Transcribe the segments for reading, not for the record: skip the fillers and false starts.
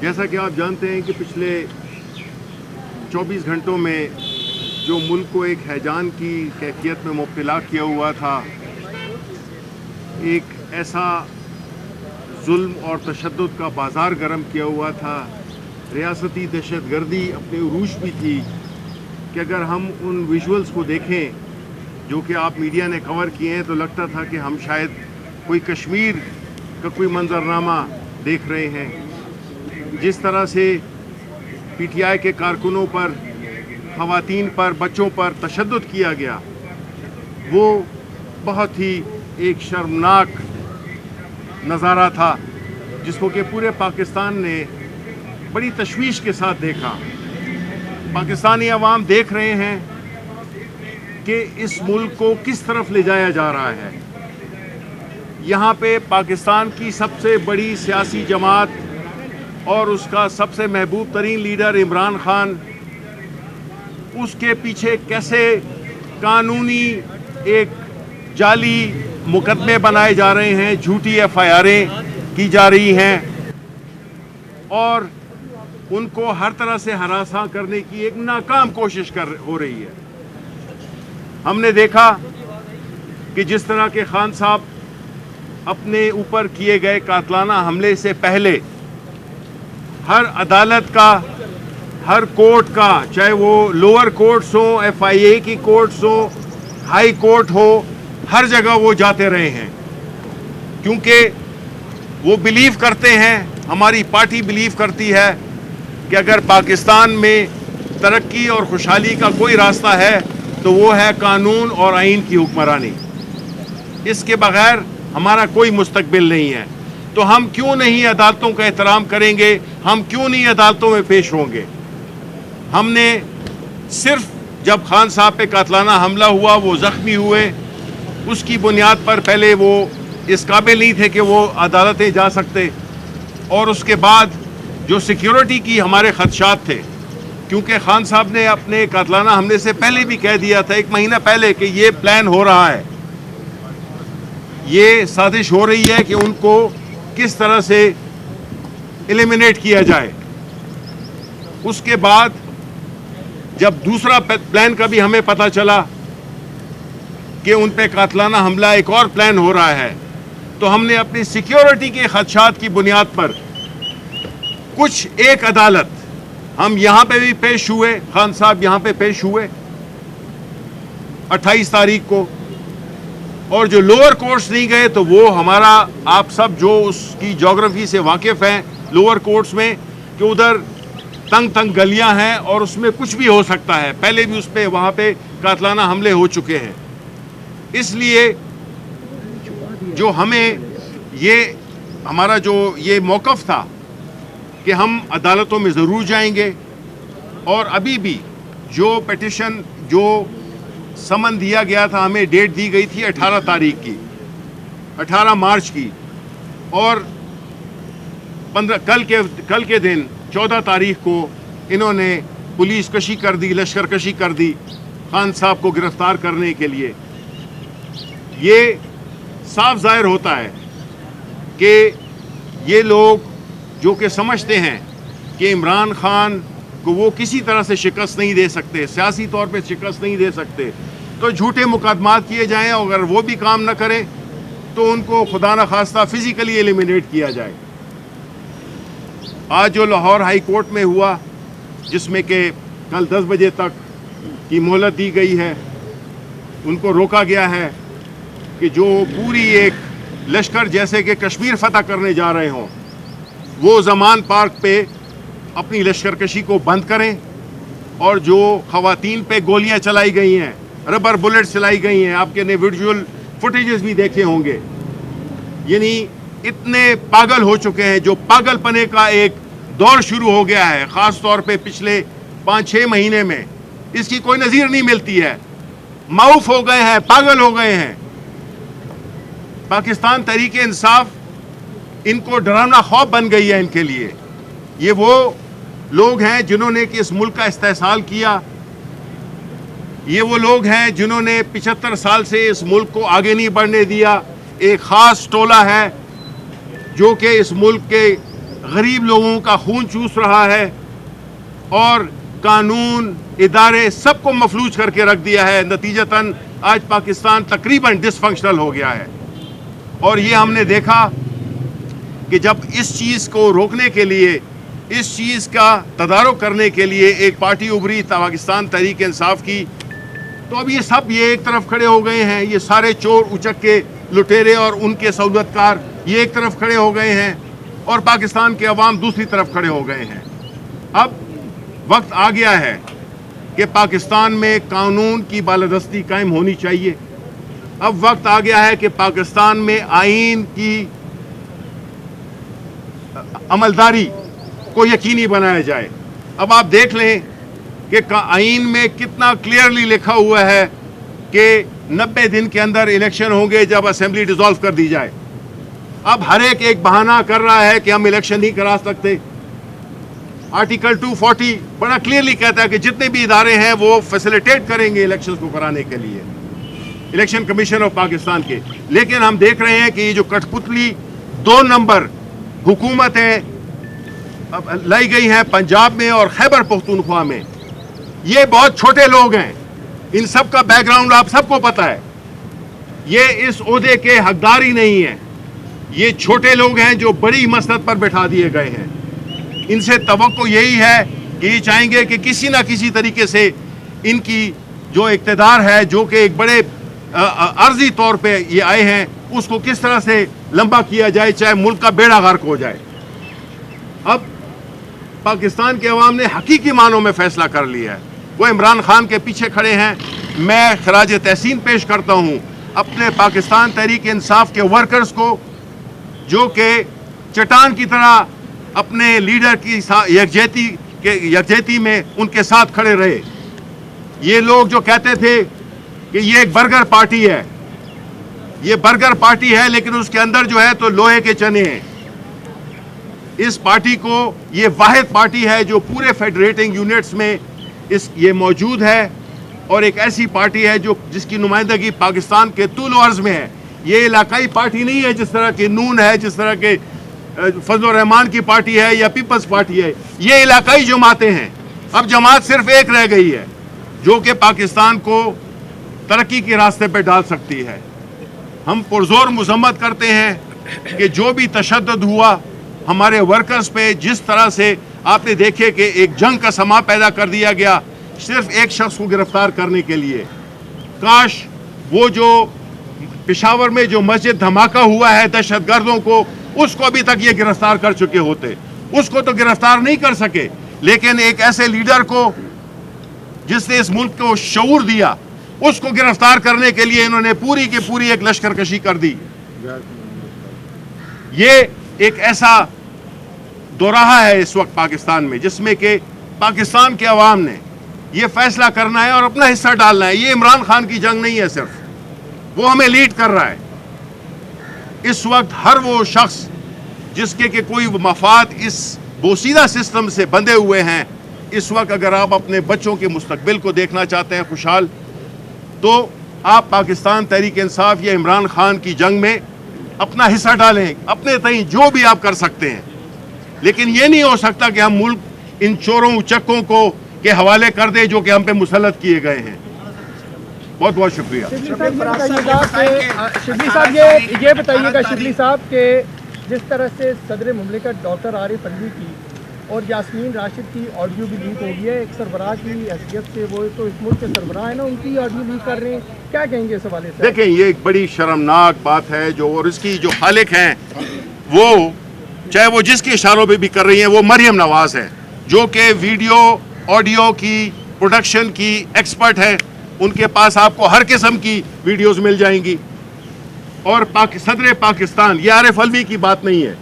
جیسا کہ آپ جانتے ہیں کہ پچھلے 24 گھنٹوں میں جو ملک کو ایک ہیجان کی کیفیت میں مبتلا کیا ہوا تھا، ایک ایسا ظلم اور تشدد کا بازار گرم کیا ہوا تھا، ریاستی دہشت گردی اپنے عروج بھی تھی کہ اگر ہم ان ویژولز کو دیکھیں جو کہ آپ میڈیا نے کور کیے ہیں تو لگتا تھا کہ ہم شاید کوئی کشمیر کا کوئی منظرنامہ دیکھ رہے ہیں۔ جس طرح سے پی ٹی آئی کے کارکنوں پر، خواتین پر، بچوں پر تشدد کیا گیا، وہ بہت ہی ایک شرمناک نظارہ تھا جس کو کہ پورے پاکستان نے بڑی تشویش کے ساتھ دیکھا۔ پاکستانی عوام دیکھ رہے ہیں کہ اس ملک کو کس طرف لے جایا جا رہا ہے۔ یہاں پہ پاکستان کی سب سے بڑی سیاسی جماعت اور اس کا سب سے محبوب ترین لیڈر عمران خان، اس کے پیچھے کیسے قانونی ایک جعلی مقدمے بنائے جا رہے ہیں، جھوٹی ایف آئی آریں کی جا رہی ہیں اور ان کو ہر طرح سے ہراساں کرنے کی ایک ناکام کوشش ہو رہی ہے۔ ہم نے دیکھا کہ جس طرح کے خان صاحب اپنے اوپر کیے گئے قاتلانہ حملے سے پہلے ہر عدالت کا، ہر کورٹ کا، چاہے وہ لوور کورٹس ہوں، ایف آئی اے کی کورٹس ہوں، ہائی کورٹ ہو، ہر جگہ وہ جاتے رہے ہیں کیونکہ وہ بلیو کرتے ہیں، ہماری پارٹی بلیو کرتی ہے کہ اگر پاکستان میں ترقی اور خوشحالی کا کوئی راستہ ہے تو وہ ہے قانون اور آئین کی حکمرانی۔ اس کے بغیر ہمارا کوئی مستقبل نہیں ہے۔ تو ہم کیوں نہیں عدالتوں کا احترام کریں گے؟ ہم کیوں نہیں عدالتوں میں پیش ہوں گے؟ ہم نے صرف جب خان صاحب پہ قاتلانہ حملہ ہوا، وہ زخمی ہوئے، اس کی بنیاد پر پہلے وہ اس قابل نہیں تھے کہ وہ عدالتیں جا سکتے، اور اس کے بعد جو سیکیورٹی کی ہمارے خدشات تھے، کیونکہ خان صاحب نے اپنے قاتلانہ حملے سے پہلے بھی کہہ دیا تھا، 1 مہینہ پہلے، کہ یہ پلان ہو رہا ہے، یہ سازش ہو رہی ہے کہ ان کو کس طرح سے ایلیمینیٹ کیا جائے۔ اس کے بعد جب دوسرا پلان کا بھی ہمیں پتہ چلا کہ ان پہ قاتلانہ حملہ ایک اور پلان ہو رہا ہے، تو ہم نے اپنی سیکیورٹی کے خدشات کی بنیاد پر کچھ ایک عدالت، ہم یہاں پہ بھی پیش ہوئے، خان صاحب یہاں پہ پیش ہوئے 28 تاریخ کو، اور جو لوور کورٹس نہیں گئے تو وہ ہمارا، آپ سب جو اس کی جغرافی سے واقف ہیں لوور کورٹس میں، کہ ادھر تنگ تنگ گلیاں ہیں اور اس میں کچھ بھی ہو سکتا ہے، پہلے بھی اس پہ وہاں پہ قاتلانہ حملے ہو چکے ہیں۔ اس لیے جو ہمیں یہ ہمارا جو یہ موقف تھا کہ ہم عدالتوں میں ضرور جائیں گے، اور ابھی بھی جو پیٹیشن، جو سمن دیا گیا تھا، ہمیں ڈیٹ دی گئی تھی 18 تاریخ کی، 18 مارچ کی، اور کل کے دن 14 تاریخ کو انہوں نے پولیس کشی کر دی، لشکر کشی کر دی خان صاحب کو گرفتار کرنے کے لیے۔ یہ صاف ظاہر ہوتا ہے کہ یہ لوگ جو کہ سمجھتے ہیں کہ عمران خان کو وہ کسی طرح سے شکست نہیں دے سکتے، سیاسی طور پہ شکست نہیں دے سکتے، تو جھوٹے مقدمات کیے جائیں، اور اگر وہ بھی کام نہ کریں تو ان کو خدا نخواستہ فزیکلی ایلیمینیٹ کیا جائے۔ آج جو لاہور ہائی کورٹ میں ہوا، جس میں کہ کل 10 بجے تک کی مہلت دی گئی ہے، ان کو روکا گیا ہے کہ جو پوری ایک لشکر جیسے کہ کشمیر فتح کرنے جا رہے ہوں، وہ زمان پارک پہ اپنی لشکر کشی کو بند کریں، اور جو خواتین پہ گولیاں چلائی گئی ہیں، ربر بلٹ چلائی گئی ہیں، آپ کے نے ویژول فوٹیجز بھی دیکھے ہوں گے، یعنی اتنے پاگل ہو چکے ہیں، جو پاگل پنے کا ایک دور شروع ہو گیا ہے، خاص طور پہ پچھلے 5-6 مہینے میں اس کی کوئی نظیر نہیں ملتی ہے، معاف ہو گئے ہیں، پاگل ہو گئے ہیں۔ پاکستان تحریک انصاف ان کو ڈرانا خوف بن گئی ہے ان کے لیے۔ یہ وہ لوگ ہیں جنہوں نے کہ اس ملک کا استحصال کیا، یہ وہ لوگ ہیں جنہوں نے 75 سال سے اس ملک کو آگے نہیں بڑھنے دیا۔ ایک خاص ٹولہ ہے جو کہ اس ملک کے غریب لوگوں کا خون چوس رہا ہے اور قانون ادارے سب کو مفلوج کر کے رکھ دیا ہے. نتیجتاً آج پاکستان تقریباً ڈس فنکشنل ہو گیا ہے. اور یہ ہم نے دیکھا کہ جب اس چیز کو روکنے کے لیے, اس چیز کا تدارک کرنے کے لیے ایک پارٹی ابھری پاکستان تحریک انصاف کی, تو اب یہ سب یہ ایک طرف کھڑے ہو گئے ہیں. یہ سارے چور اچکے لٹیرے اور ان کے سہولتکار یہ ایک طرف کھڑے ہو گئے ہیں اور پاکستان کے عوام دوسری طرف کھڑے ہو گئے ہیں. اب وقت آ گیا ہے کہ پاکستان میں قانون کی بالادستی قائم ہونی چاہیے. اب وقت آ گیا ہے کہ پاکستان میں آئین کی عملداری کو یقینی بنایا جائے. اب آپ دیکھ لیں کہ آئین میں کتنا کلیئرلی لکھا ہوا ہے کہ 90 دن کے اندر الیکشن ہوں گے جب اسمبلی ڈیزالو کر دی جائے. اب ہر ایک بہانہ کر رہا ہے کہ ہم الیکشن نہیں کرا سکتے. آرٹیکل 240 بڑا کلیئرلی کہتا ہے کہ جتنے بھی ادارے ہیں وہ فیسیلیٹیٹ کریں گے الیکشن کو کرانے کے لیے, الیکشن کمیشن آف پاکستان کے. لیکن ہم دیکھ رہے ہیں کہ یہ جو کٹ پتلی 2 نمبر حکومتیں لائی گئی ہیں پنجاب میں اور خیبر پختونخوا میں, یہ بہت چھوٹے لوگ ہیں. ان سب کا بیک گراؤنڈ آپ سب کو پتا ہے. یہ اس عہدے کے حقدار ہی نہیں ہیں. یہ چھوٹے لوگ ہیں جو بڑی مسند پر بٹھا دیے گئے ہیں. ان سے توقع یہی ہے کہ یہ چاہیں گے کہ کسی نہ کسی طریقے سے ان کی جو اقتدار ہے, جو کہ ایک بڑے عرضی طور پہ یہ آئے ہیں, اس کو کس طرح سے لمبا کیا جائے, چاہے ملک کا بیڑا غرق ہو جائے. اب پاکستان کے عوام نے حقیقی معنوں میں فیصلہ کر لیا ہے. وہ عمران خان کے پیچھے کھڑے ہیں. میں خراج تحسین پیش کرتا ہوں اپنے پاکستان تحریک انصاف کے ورکرز کو, جو کہ چٹان کی طرح اپنے لیڈر کی یکجہتی میں ان کے ساتھ کھڑے رہے. یہ لوگ جو کہتے تھے کہ یہ ایک برگر پارٹی ہے, یہ برگر پارٹی ہے لیکن اس کے اندر جو ہے تو لوہے کے چنے ہیں. اس پارٹی کو, یہ واحد پارٹی ہے جو پورے فیڈریٹنگ یونٹس میں یہ موجود ہے, اور ایک ایسی پارٹی ہے جس کی نمائندگی پاکستان کے طول و عرض میں ہے. یہ علاقائی پارٹی نہیں ہے جس طرح کہ نون ہے, جس طرح کہ فضل الرحمان کی پارٹی ہے یا پیپلز پارٹی ہے. یہ علاقائی جماعتیں ہیں. اب جماعت صرف ایک رہ گئی ہے جو کہ پاکستان کو ترقی کے راستے پہ ڈال سکتی ہے. ہم پرزور مذمت کرتے ہیں کہ جو بھی تشدد ہوا ہمارے ورکرز پہ, جس طرح سے آپ نے دیکھے کہ ایک جنگ کا سما پیدا کر دیا گیا صرف ایک شخص کو گرفتار کرنے کے لیے. کاش وہ جو پشاور میں جو مسجد دھماکہ ہوا ہے دہشت گردوں کو, اس کو ابھی تک یہ گرفتار کر چکے ہوتے. اس کو تو گرفتار نہیں کر سکے, لیکن ایک ایسے لیڈر کو جس نے اس ملک کو شعور دیا, اس کو گرفتار کرنے کے لیے انہوں نے پوری کی پوری ایک لشکر کشی کر دی. یہ ایک ایسا دوراہا ہے اس وقت پاکستان میں جس میں کہ پاکستان کے عوام نے یہ فیصلہ کرنا ہے اور اپنا حصہ ڈالنا ہے. یہ عمران خان کی جنگ نہیں ہے, صرف وہ ہمیں لیڈ کر رہا ہے. اس وقت ہر وہ شخص جس کے کہ کوئی مفاد اس بوسیدہ سسٹم سے بندھے ہوئے ہیں, اس وقت اگر آپ اپنے بچوں کے مستقبل کو دیکھنا چاہتے ہیں خوشحال, تو آپ پاکستان تحریک انصاف یا عمران خان کی جنگ میں اپنا حصہ ڈالیں, اپنے تئیں جو بھی آپ کر سکتے ہیں. لیکن یہ نہیں ہو سکتا کہ ہم ملک ان چوروں اچکوں کو کے حوالے کر دیں جو کہ ہم پہ مسلط کیے گئے ہیں. بہت بہت شکریہ. شبلی صاحب یہ بتائیے گا شبلی صاحب کہ جس طرح سے صدر مملکت ڈاکٹر عارف علوی کی اور یاسمین راشد کی آڈیو بھی لیک ہو گئی ہے, ایک سربراہ کی حیثیت سے, وہ تو اس ملک کے سربراہ ہیں نا, ان کی آڈیو لیک کر رہے ہیں, کیا کہیں گے اس حوالے سے؟ دیکھیں یہ ایک بڑی شرمناک بات ہے جو, اور اس کی جو خالق ہیں وہ چاہے وہ جس کے اشاروں پہ بھی کر رہی ہیں وہ مریم نواز ہے, جو کہ ویڈیو آڈیو کی پروڈکشن کی ایکسپرٹ ہے. ان کے پاس آپ کو ہر قسم کی ویڈیوز مل جائیں گی. اور صدر پاکستان, یہ عارف علوی کی بات نہیں ہے,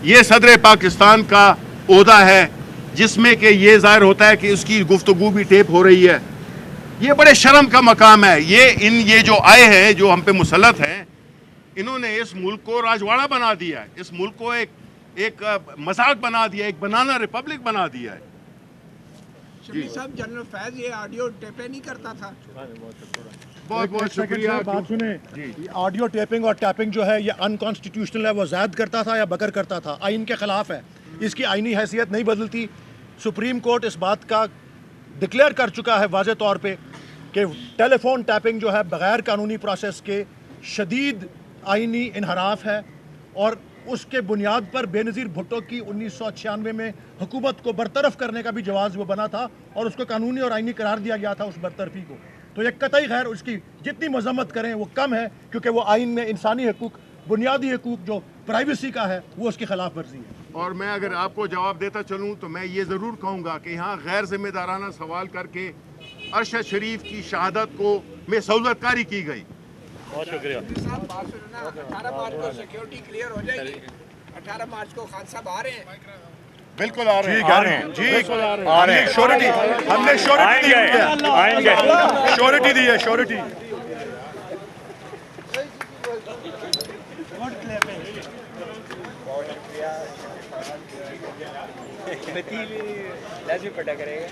یہ صدر پاکستان کا عہدہ ہے جس میں کہ یہ ظاہر ہوتا ہے کہ اس کی گفتگو بھی ٹیپ ہو رہی ہے. یہ بڑے شرم کا مقام ہے. یہ جو آئے ہیں جو ہم پہ مسلط ہیں, انہوں نے اس ملک کو راجواڑہ بنا دیا ہے, اس ملک کو ایک مذاق بنا دیا, ایک بنانا ریپبلک بنا دیا ہے. شبلی صاحب, جنرل فیض یہ آڈیو ٹیپ نہیں کرتا تھا. بہت بہت شکریہ. بات سنیں, آڈیو ٹیپنگ اور ٹیپنگ جو ہے یہ ان کانسٹیٹیوشنل ہے, وہ زائد کرتا تھا یا بکر کرتا تھا, آئین کے خلاف ہے. اس کی آئینی حیثیت نہیں بدلتی. سپریم کورٹ اس بات کا ڈکلیئر کر چکا ہے واضح طور پہ کہ ٹیلی فون ٹیپنگ جو ہے بغیر قانونی پروسیس کے شدید آئینی انحراف ہے، اور اس کے بنیاد پر بے نظیر بھٹو کی 1996 میں حکومت کو برطرف کرنے کا بھی جواز وہ بنا تھا، اور اس کو قانونی اور آئینی قرار دیا گیا تھا اس برطرفی کو. تو یہ قطعی غیر، اس کی جتنی مذمت کریں وہ کم ہے، کیونکہ وہ آئین میں انسانی حقوق، بنیادی حقوق جو پرائیویسی کا ہے، وہ اس کی خلاف ورزی ہے. اور میں اگر آپ کو جواب دیتا چلوں تو میں یہ ضرور کہوں گا کہ یہاں غیر ذمہ دارانہ سوال کر کے ارشد شریف کی شہادت کو میں سہولت کاری کی گئی. بہت شکریہ. صاحب بات سننا، 18 مارچ کو سیکیورٹی کلیئر ہو جائے گی. 18 مارچ کو خان صاحب آ رہے ہیں. بالکل آ رہے ٹھیک ہے جی، ہم نے شورٹی دی ہے، آئیں گے. شورٹی دی ہے، شورٹی. لازمی پٹا کرے گا.